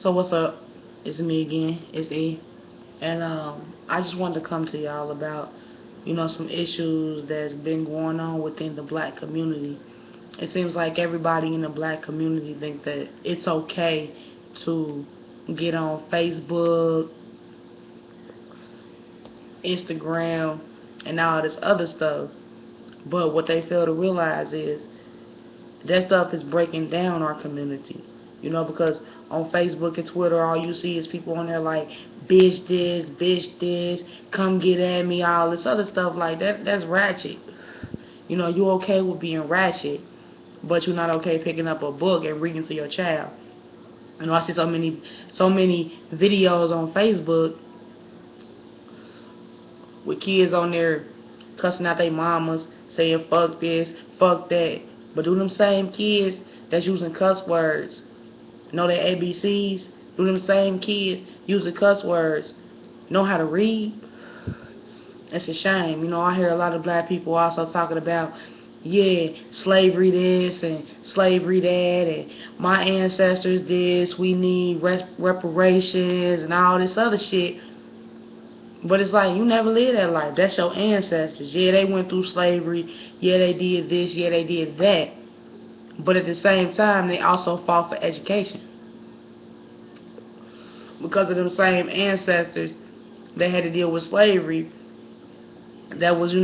So what's up? It's me again. It's E. And I just wanted to come to y'all about, some issues that's been going on within the black community. It seems like everybody in the black community think that it's okay to get on Facebook, Instagram, and all this other stuff. But what they fail to realize is that stuff is breaking down our community. Because on Facebook and Twitter, all you see is people on there like, bitch this, come get at me, all this other stuff like that. That's ratchet. You okay with being ratchet, but you're not okay picking up a book and reading to your child. I see so many videos on Facebook with kids on there cussing out their mamas, saying fuck this, fuck that. But do them same kids that's using cuss words know their ABCs? Do them same kids using cuss words know how to read? It's a shame. I hear a lot of black people also talking about, yeah, slavery this and slavery that, and my ancestors this, we need reparations and all this other shit. But it's like, you never lived that life. That's your ancestors. Yeah, they went through slavery. Yeah, they did this. Yeah, they did that. But at the same time, they also fought for education. Because of them same ancestors, they had to deal with slavery that was,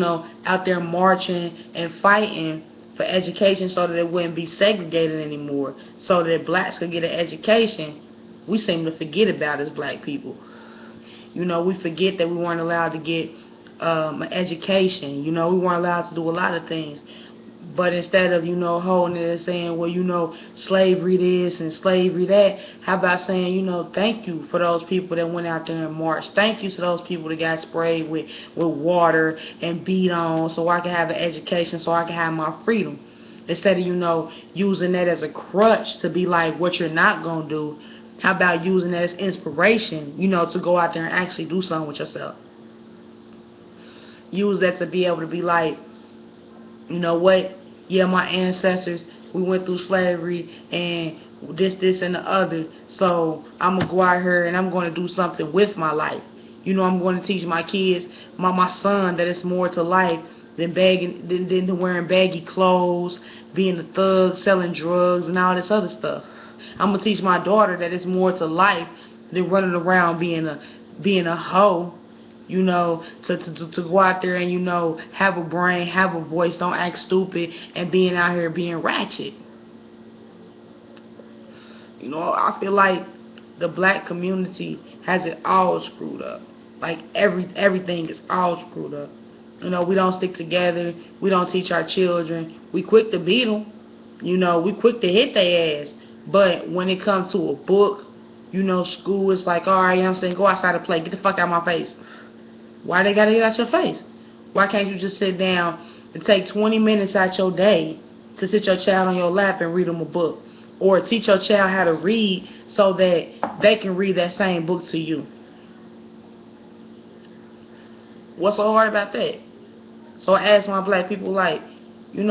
out there marching and fighting for education so that it wouldn't be segregated anymore, so that blacks could get an education. We seem to forget about as black people. We forget that we weren't allowed to get an education. We weren't allowed to do a lot of things. But instead of, holding it and saying, well, slavery this and slavery that, how about saying, thank you for those people that went out there and marched. Thank you to those people that got sprayed with water and beat on so I can have an education, so I can have my freedom. Instead of, using that as a crutch to be like what you're not going to do, how about using that as inspiration, to go out there and actually do something with yourself. Use that to be able to be like, you know what? Yeah, my ancestors, we went through slavery and this, and the other. So I'm going to go out here and I'm going to do something with my life. I'm going to teach my kids, my son, that it's more to life than wearing baggy clothes, being a thug, selling drugs, and all this other stuff. I'm going to teach my daughter that it's more to life than running around being a hoe. To go out there and, have a brain, have a voice, don't act stupid, and being out here being ratchet. I feel like the black community has it all screwed up. Like, everything is all screwed up. We don't stick together. We don't teach our children. We quick to beat them. We quick to hit their ass. But when it comes to a book, school is like, all right, go outside and play. Get the fuck out of my face. Why they gotta get out your face? Why can't you just sit down and take 20 minutes out your day to sit your child on your lap and read them a book? Or teach your child how to read so that they can read that same book to you? What's so hard about that? So I ask my black people, like, we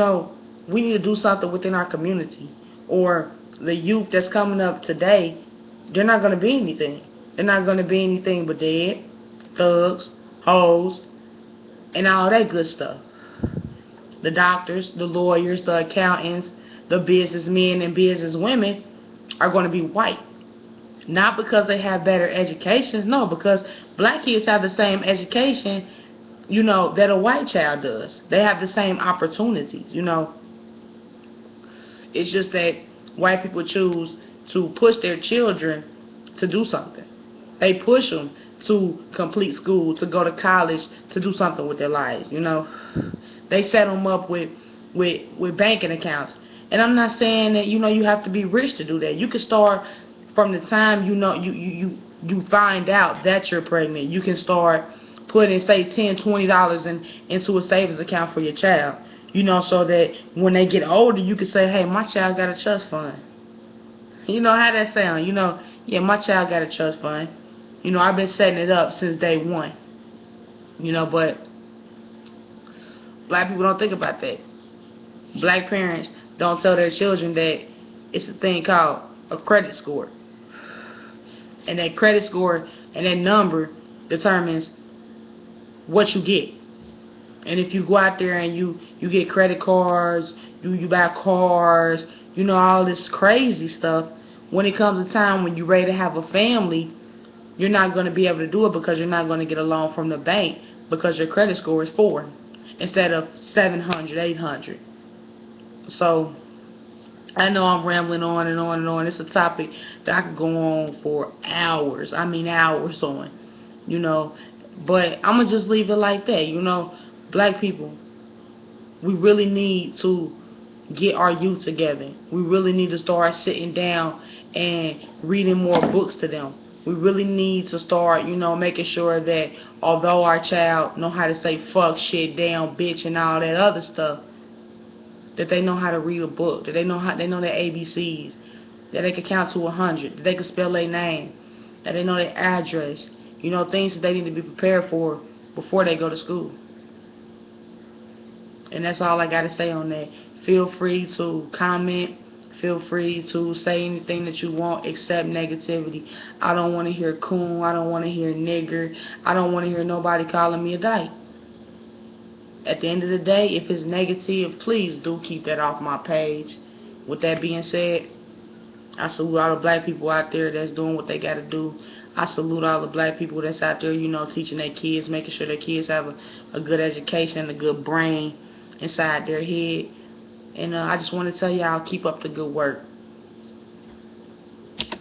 need to do something within our community. Or the youth that's coming up today, they're not going to be anything. They're not going to be anything but dead, thugs, hoes, and all that good stuff. The doctors, the lawyers, the accountants, the businessmen and businesswomen are going to be white. Not because they have better educations, no, because black kids have the same education, that a white child does. They have the same opportunities, It's just that white people choose to push their children to do something. They push them to complete school, to go to college, to do something with their lives, They set them up with banking accounts. And I'm not saying that, you have to be rich to do that. You can start from the time, you find out that you're pregnant. You can start putting, say, $10, $20 into a savings account for your child, so that when they get older, you can say, hey, my child got a trust fund. How that sound? Yeah, my child got a trust fund. I've been setting it up since day one. But black people don't think about that. Black parents don't tell their children that it's a thing called a credit score. And that credit score and that number determines what you get. And if you go out there and you get credit cards, you buy cars, all this crazy stuff, when it comes to time when you're ready to have a family, you're not going to be able to do it because you're not going to get a loan from the bank because your credit score is 4 instead of 700, 800. So I know I'm rambling on and on and on. It's a topic that I could go on for hours. I mean hours on. But I'm going to just leave it like that. Black people, we really need to get our youth together. We really need to start sitting down and reading more books to them. We really need to start, making sure that although our child know how to say fuck, shit, damn, bitch, and all that other stuff, that they know how to read a book, that they know their ABCs, that they can count to 100, that they can spell their name, that they know their address, things that they need to be prepared for before they go to school. And that's all I got to say on that. Feel free to comment. Feel free to say anything that you want except negativity. I don't want to hear coon. I don't want to hear nigger. I don't want to hear nobody calling me a dyke. At the end of the day, if it's negative, please do keep that off my page. With that being said, I salute all the black people out there that's doing what they got to do. I salute all the black people that's out there, teaching their kids, making sure their kids have a good education and a good brain inside their head. And I just want to tell y'all, keep up the good work.